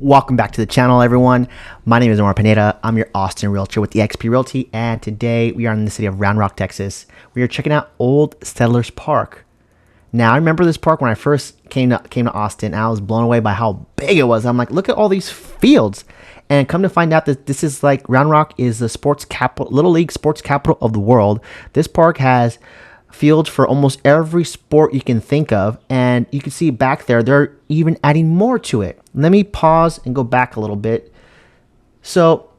Welcome back to the channel, everyone. My name is Omar Pineda. I'm your Austin realtor with eXp Realty, and today we are in the city of Round Rock, Texas. We are checking out Old Settlers Park. Now, I remember this park when I first came to Austin, and I was blown away by how big it was. I'm like, look at all these fields. And come to find out that this is like Round Rock is the sports capital, Little League sports capital of the world. This park has fields for almost every sport you can think of, and you can see back there they're even adding more to it. Let me pause and go back a little bit. So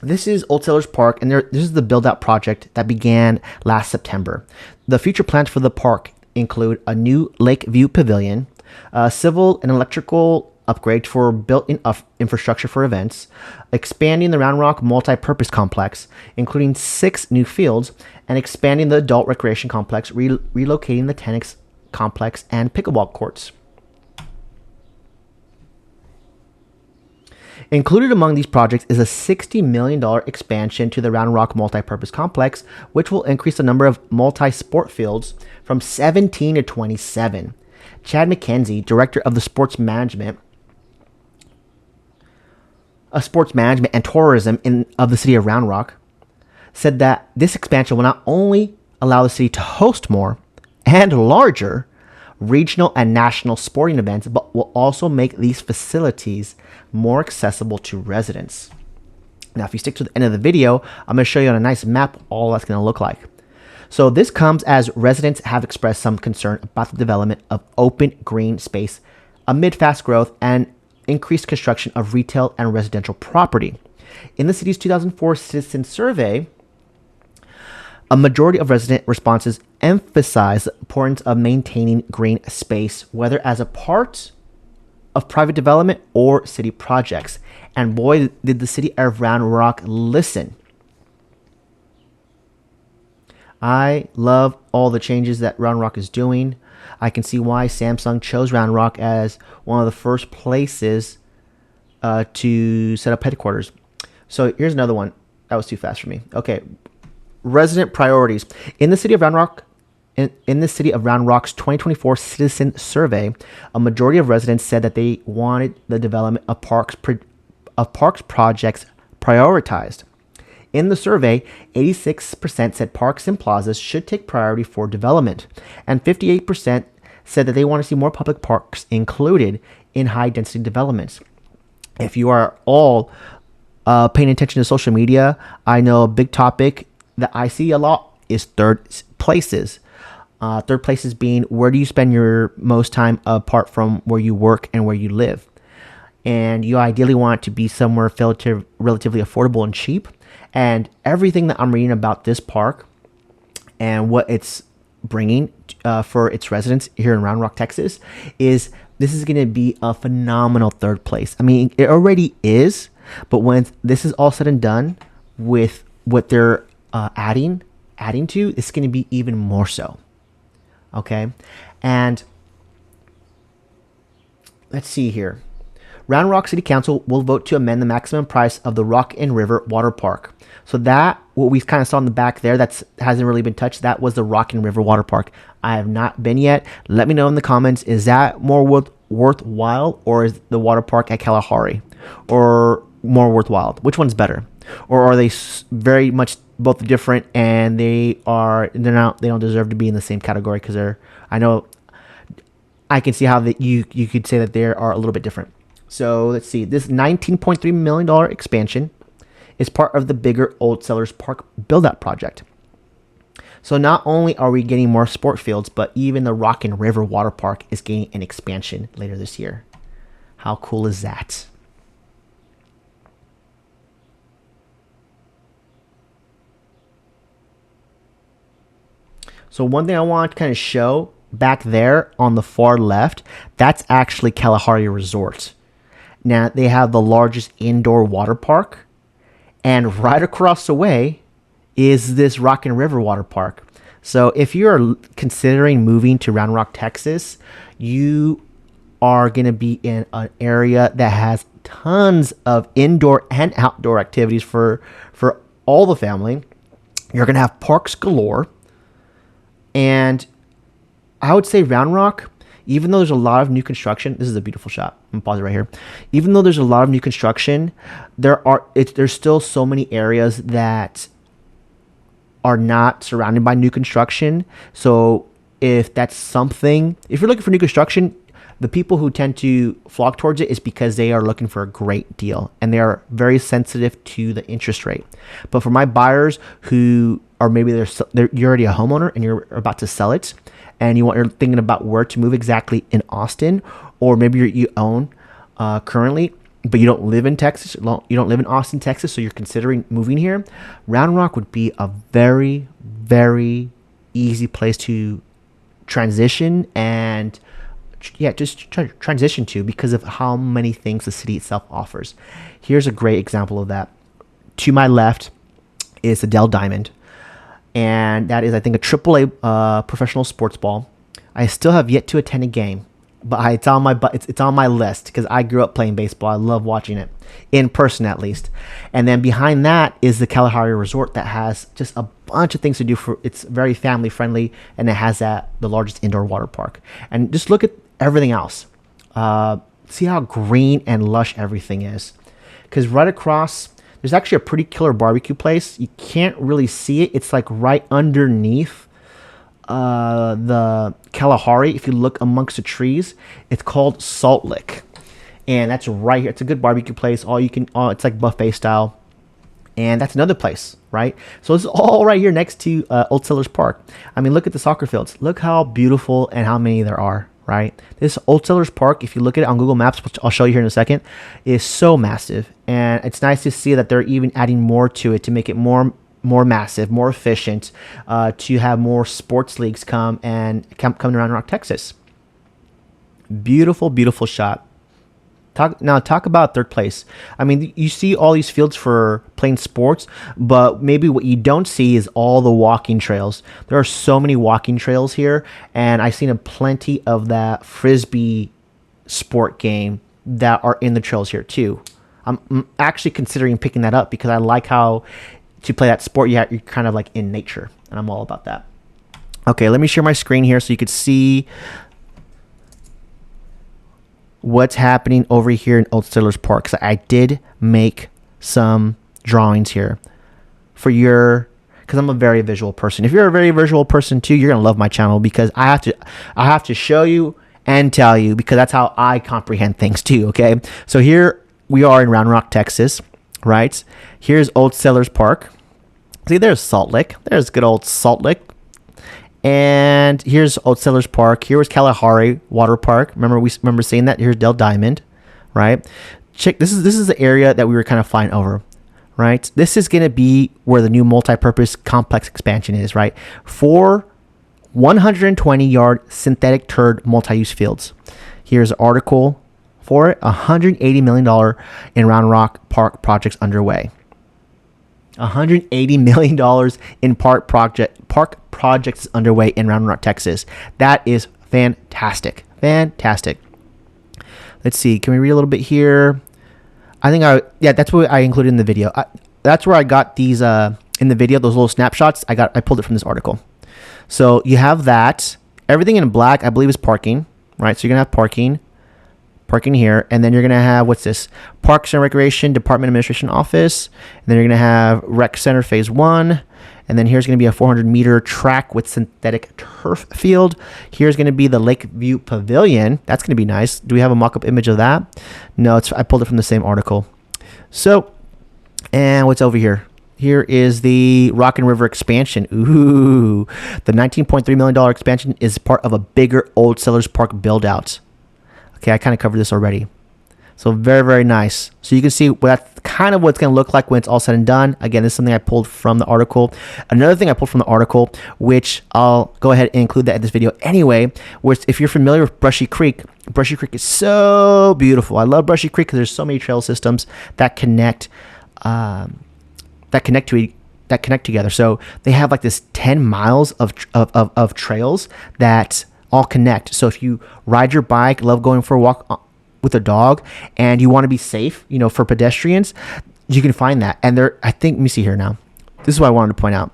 this is Old Settlers Park, and this is the build out project that began last September. The future plans for the park include a new lake view pavilion, civil and electrical upgrade for built-in infrastructure for events, expanding the Round Rock multi-purpose complex, including 6 new fields, and expanding the adult recreation complex, relocating the tennis complex and pickleball courts. Included among these projects is a $60 million expansion to the Round Rock multi-purpose complex, which will increase the number of multi-sport fields from 17 to 27. Chad McKenzie, director of the sports management and tourism of the city of Round Rock, said that this expansion will not only allow the city to host more and larger regional and national sporting events, but will also make these facilities more accessible to residents. Now, if you stick to the end of the video, I'm going to show you on a nice map all that's going to look like. So this comes as residents have expressed some concern about the development of open green space amid fast growth and increased construction of retail and residential property. In the city's 2004 citizen survey, a majority of resident responses emphasize the importance of maintaining green space, whether as a part of private development or city projects. And boy, did the city of Round Rock listen. I love all the changes that Round Rock is doing. I can see why Samsung chose Round Rock as one of the first places to set up headquarters. So here's another one. That was too fast for me. Okay. Resident priorities. In the city of Round Rock, in the city of Round Rock's 2024 citizen survey, a majority of residents said that they wanted the development of parks projects prioritized. In the survey, 86% said parks and plazas should take priority for development, and 58% said that they want to see more public parks included in high-density developments. If you are all paying attention to social media, I know a big topic that I see a lot is third places. Third places being, where do you spend your most time apart from where you work and where you live? And you ideally want it to be somewhere relatively affordable and cheap. And everything that I'm reading about this park and what it's bringing for its residents here in Round Rock, Texas, is this is going to be a phenomenal third place. I mean, it already is, but when this is all said and done with what they're adding to, it's going to be even more so. Okay, and let's see here. Round Rock City Council will vote to amend the maximum price of the Rock and River Water Park. So that, what we kind of saw in the back there, that hasn't really been touched, that was the Rock and River Water Park. I have not been yet. Let me know in the comments, is that more worthwhile, or is the water park at Kalahari or more worthwhile? Which one's better? Or are they very much both different, and they don't deserve to be in the same category? Because I can see how you could say that they are a little bit different. So let's see. This $19.3 million expansion is part of the bigger Old Settlers Park build-out project. So not only are we getting more sport fields, but even the Rock and River Water Park is getting an expansion later this year. How cool is that? So one thing I want to kind of show back there on the far left, that's actually Kalahari Resort. Now, they have the largest indoor water park, and right across the way is this Rock and River Water Park. So if you're considering moving to Round Rock, Texas, you are going to be in an area that has tons of indoor and outdoor activities for all the family. You're going to have parks galore, and I would say Round Rock even though there's a lot of new construction, this is a beautiful shot. I'm gonna pause it right here. Even though there's a lot of new construction, there's still so many areas that are not surrounded by new construction. So if that's something, if you're looking for new construction, the people who tend to flock towards it is because they are looking for a great deal and they are very sensitive to the interest rate. But for my buyers who are maybe you're already a homeowner and you're about to sell it, and you're thinking about where to move exactly in Austin, or maybe you own currently, but you don't live in Texas, you don't live in Austin, Texas, so you're considering moving here, Round Rock would be a very, very easy place to transition and just transition to, because of how many things the city itself offers. Here's a great example of that. To my left is the Dell Diamond, and that is, I think, a AAA professional sports ball. I still have yet to attend a game, but it's on my list because I grew up playing baseball. I love watching it in person, at least. And then behind that is the Kalahari Resort that has just a bunch of things to do. It's very family friendly, and it has the largest indoor water park. And just look at everything else. See how green and lush everything is. Because right across, there's actually a pretty killer barbecue place. You can't really see it. It's like right underneath the Kalahari. If you look amongst the trees, it's called Salt Lick, and that's right here. It's a good barbecue place. It's like buffet style, and that's another place, right? So it's all right here next to Old Settlers Park. I mean, look at the soccer fields. Look how beautiful and how many there are, right? This Old Settlers Park, if you look at it on Google Maps, which I'll show you here in a second, is so massive, and it's nice to see that they're even adding more to it to make it more massive, more efficient, to have more sports leagues come to Round Rock, Texas. Beautiful, beautiful shot. Talk about third place. I mean, you see all these fields for playing sports, but maybe what you don't see is all the walking trails. There are so many walking trails here, and I've seen plenty of that Frisbee sport game that are in the trails here too. I'm actually considering picking that up because I like how to play that sport, you're kind of like in nature, and I'm all about that. Okay, let me share my screen here so you could see what's happening over here in Old Settlers Park. So I did make some drawings here because I'm a very visual person. If you're a very visual person too, you're gonna love my channel because I have to show you and tell you, because that's how I comprehend things too. Okay, so here we are in Round Rock, Texas. Right, here's Old Settlers Park. See, there's Salt Lick. There's good old Salt Lick. And here's Old Settlers Park. Here was Kalahari Water Park. Remember saying that? Here's Dell Diamond. Right. Check. This is the area that we were kind of flying over. Right. This is gonna be where the new multi-purpose complex expansion is. Right. 4 120-yard synthetic turd multi-use fields. Here's an article for it. $180 million in Round Rock Park projects underway. $180 million in park projects underway in Round Rock, Texas. That is fantastic. Fantastic. Let's see. Can we read a little bit here? That's what I included in the video. That's where I got these in the video, those little snapshots. I pulled it from this article. So you have that. Everything in black, I believe, is parking, right? So you're gonna have parking here, and then you're gonna have, what's this? Parks and Recreation Department Administration Office, and then you're gonna have Rec Center Phase 1, and then here's gonna be a 400-meter track with synthetic turf field. Here's gonna be the Lakeview Pavilion. That's gonna be nice. Do we have a mock-up image of that? No, I pulled it from the same article. So, and what's over here? Here is the Rockin' River expansion. Ooh, the $19.3 million expansion is part of a bigger Old Settlers Park build-out. Okay, I kind of covered this already. So very, very nice. So you can see that's kind of what it's going to look like when it's all said and done. Again, this is something I pulled from the article. Another thing I pulled from the article, which I'll go ahead and include that in this video anyway, which if you're familiar with Brushy Creek is so beautiful. I love Brushy Creek because there's so many trail systems that connect together. So they have like this 10 miles of trails that all connect. So if you ride your bike, love going for a walk with a dog, and you want to be safe, for pedestrians, you can find that. And let me see here now. This is what I wanted to point out.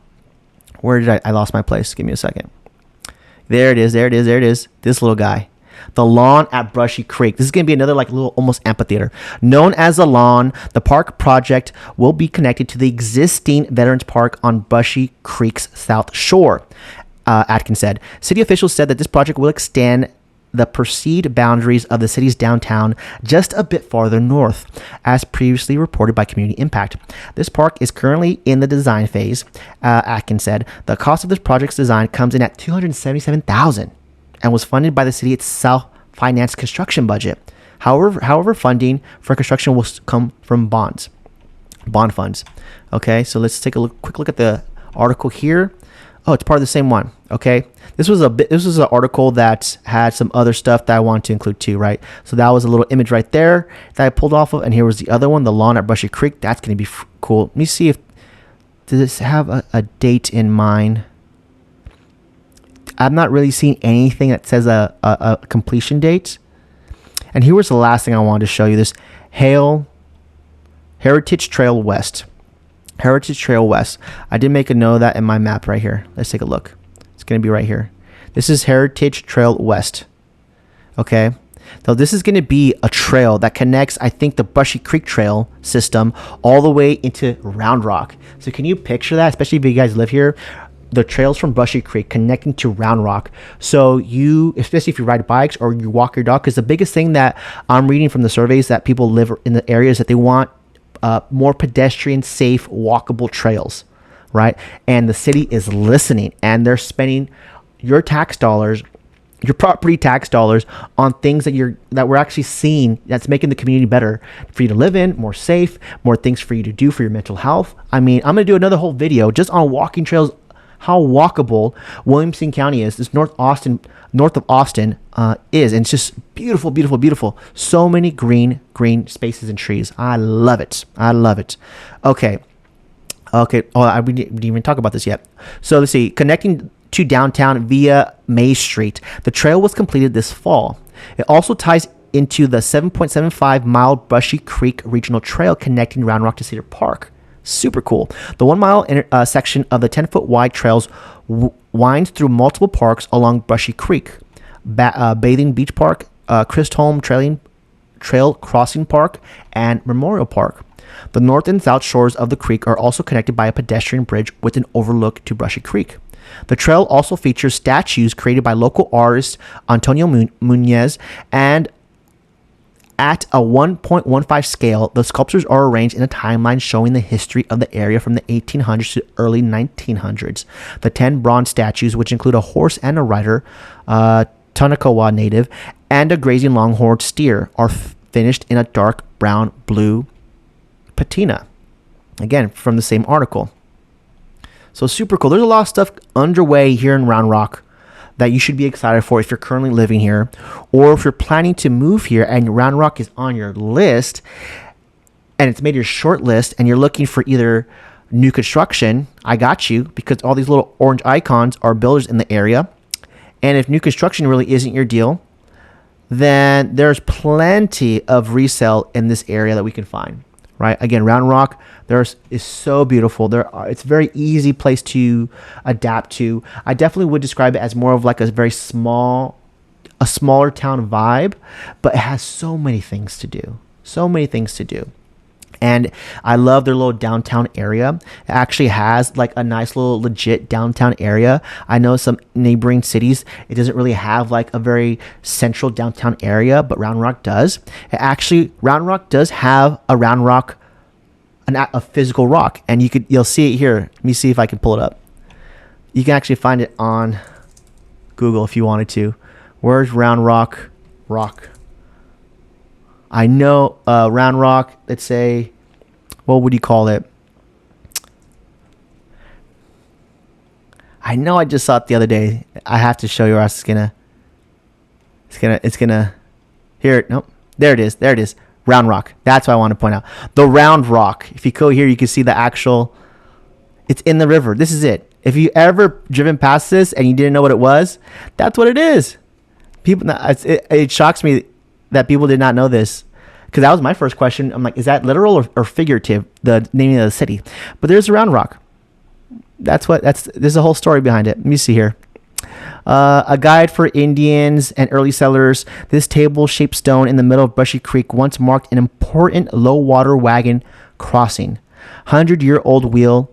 Where did I lost my place? Give me a second. There it is. This little guy. The lawn at Brushy Creek. This is going to be another like little almost amphitheater. Known as the lawn, the park project will be connected to the existing Veterans Park on Brushy Creek's south shore, Atkins said. City officials said that this project will extend the perceived boundaries of the city's downtown just a bit farther north, as previously reported by Community Impact. This park is currently in the design phase, Atkins said. The cost of this project's design comes in at $277,000 and was funded by the city itself financed construction budget. However, funding for construction will come from bond funds. Okay, so let's take a quick look at the article here. Oh, it's part of the same one. Okay, this was an article that had some other stuff that I wanted to include too, right? So that was a little image right there that I pulled off of, and here was the other one, the lawn at Brushy Creek. That's going to be cool. Let me see if does this have a date in mind. I'm not really seeing anything that says a completion date. And here was the last thing I wanted to show you. This Heritage Trail West. Heritage Trail West. I did make a note of that in my map right here. Let's take a look. It's going to be right here. This is Heritage Trail West. Okay. So this is going to be a trail that connects, I think, the Brushy Creek Trail system all the way into Round Rock. So can you picture that? Especially if you guys live here. The trails from Brushy Creek connecting to Round Rock. So you, especially if you ride bikes or you walk your dog, because the biggest thing that I'm reading from the surveys that people live in the areas that they want more pedestrian safe walkable trails, right? And the city is listening, and they're spending your tax dollars, your property tax dollars, on things that we're actually seeing that's making the community better for you to live in, more safe, more things for you to do for your mental health. I mean, I'm gonna do another whole video just on walking trails, how walkable Williamson County is. This north of Austin is, and it's just beautiful, beautiful, beautiful. So many green spaces and trees. I love it. Okay. Oh, we didn't even talk about this yet. So let's see. Connecting to downtown via May Street. The trail was completed this fall. It also ties into the 7.75 mile Brushy Creek Regional Trail connecting Round Rock to Cedar Park. Super cool. The 1 mile section of the 10-foot wide trails winds through multiple parks along Brushy Creek, Bathing Beach Park, Christholm Trail Crossing Park, and Memorial Park. The north and south shores of the creek are also connected by a pedestrian bridge with an overlook to Brushy Creek. The trail also features statues created by local artist Antonio Muñez, and at a 1.15 scale, the sculptures are arranged in a timeline showing the history of the area from the 1800s to early 1900s. The 10 bronze statues, which include a horse and a rider, Tonakawa native, and a grazing longhorned steer, are finished in a dark brown blue patina. Again, from the same article. So super cool. There's a lot of stuff underway here in Round Rock that you should be excited for if you're currently living here, or if you're planning to move here and Round Rock is on your list and it's made your short list and you're looking for either new construction. I got you, because all these little orange icons are builders in the area. And if new construction really isn't your deal, then there's plenty of resale in this area that we can find, right? Again, Round Rock is so beautiful. It's a very easy place to adapt to. I definitely would describe it as more of like a smaller town vibe, but it has so many things to do. And I love their little downtown area. It actually has like a nice little legit downtown area. I know some neighboring cities, it doesn't really have like a very central downtown area, but Round Rock does. Round Rock does have a Round Rock, a physical rock, and you'll see it here. Let me see if I can pull it up. You can actually find it on Google if you wanted to. Where's Round Rock? I know Round Rock, let's say, what would you call it? I know I just saw it the other day. I have to show you, or else it's gonna here. Nope. There it is. Round Rock. That's what I want to point out. The Round Rock. If you go here, you can see the actual, it's in the river. This is it. If you ever driven past this and you didn't know what it was, that's what it is. It shocks me that people did not know this, because that was my first question. I'm like, is that literal or figurative, the naming of the city? But there's a Round Rock. There's a whole story behind it. Let me see here. A guide for Indians and early settlers. This table-shaped stone in the middle of Brushy Creek once marked an important low-water wagon crossing. 100-year-old wheel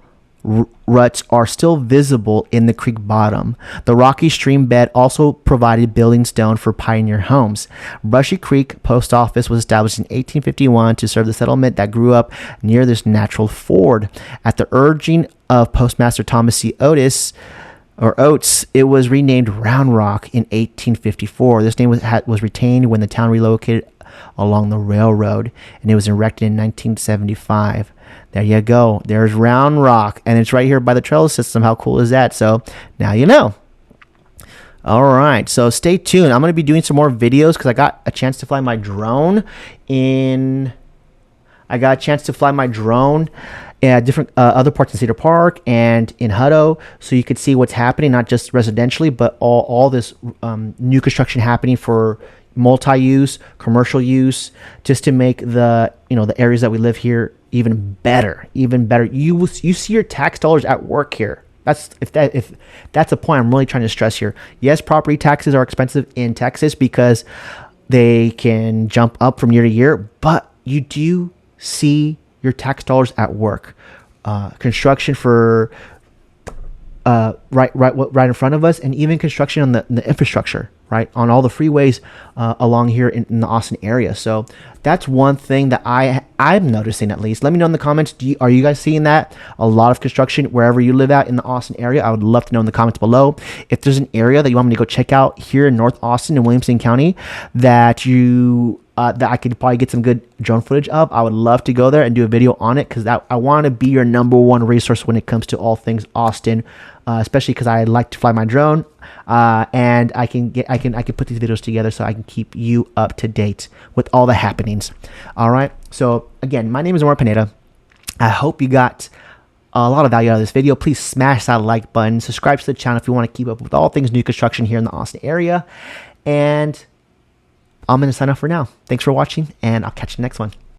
ruts are still visible in the creek bottom. The rocky stream bed also provided building stone for pioneer homes. Brushy Creek Post Office was established in 1851 to serve the settlement that grew up near this natural ford. At the urging of Postmaster Thomas C. Oates, it was renamed Round Rock in 1854. This name was retained when the town relocated along the railroad, and it was erected in 1975. There you go. There's Round Rock, and it's right here by the trail system. How cool is that? So now you know. All right, so stay tuned. I'm going to be doing some more videos because I got a chance to fly my drone at different other parts in Cedar Park and in Hutto, so you could see what's happening, not just residentially, but all this new construction happening for multi-use, commercial use, just to make the areas that we live here even better. You see your tax dollars at work here. If that's a point I'm really trying to stress here. Yes, property taxes are expensive in Texas because they can jump up from year to year, but you do see your tax dollars at work. Construction for right in front of us, and even construction on the infrastructure, right, on all the freeways along here in the Austin area. So that's one thing that I'm noticing, at least. Let me know in the comments. Are you guys seeing that? A lot of construction wherever you live at in the Austin area. I would love to know in the comments below. If there's an area that you want me to go check out here in North Austin and Williamson County that I could probably get some good drone footage of, I would love to go there and do a video on it, because I want to be your #1 resource when it comes to all things Austin, especially because I like to fly my drone, and I can put these videos together so I can keep you up to date with all the happenings. All right. So again, my name is Omar Pineda. I hope you got a lot of value out of this video. Please smash that like button. Subscribe to the channel if you want to keep up with all things new construction here in the Austin area. And I'm going to sign off for now. Thanks for watching, and I'll catch you next one.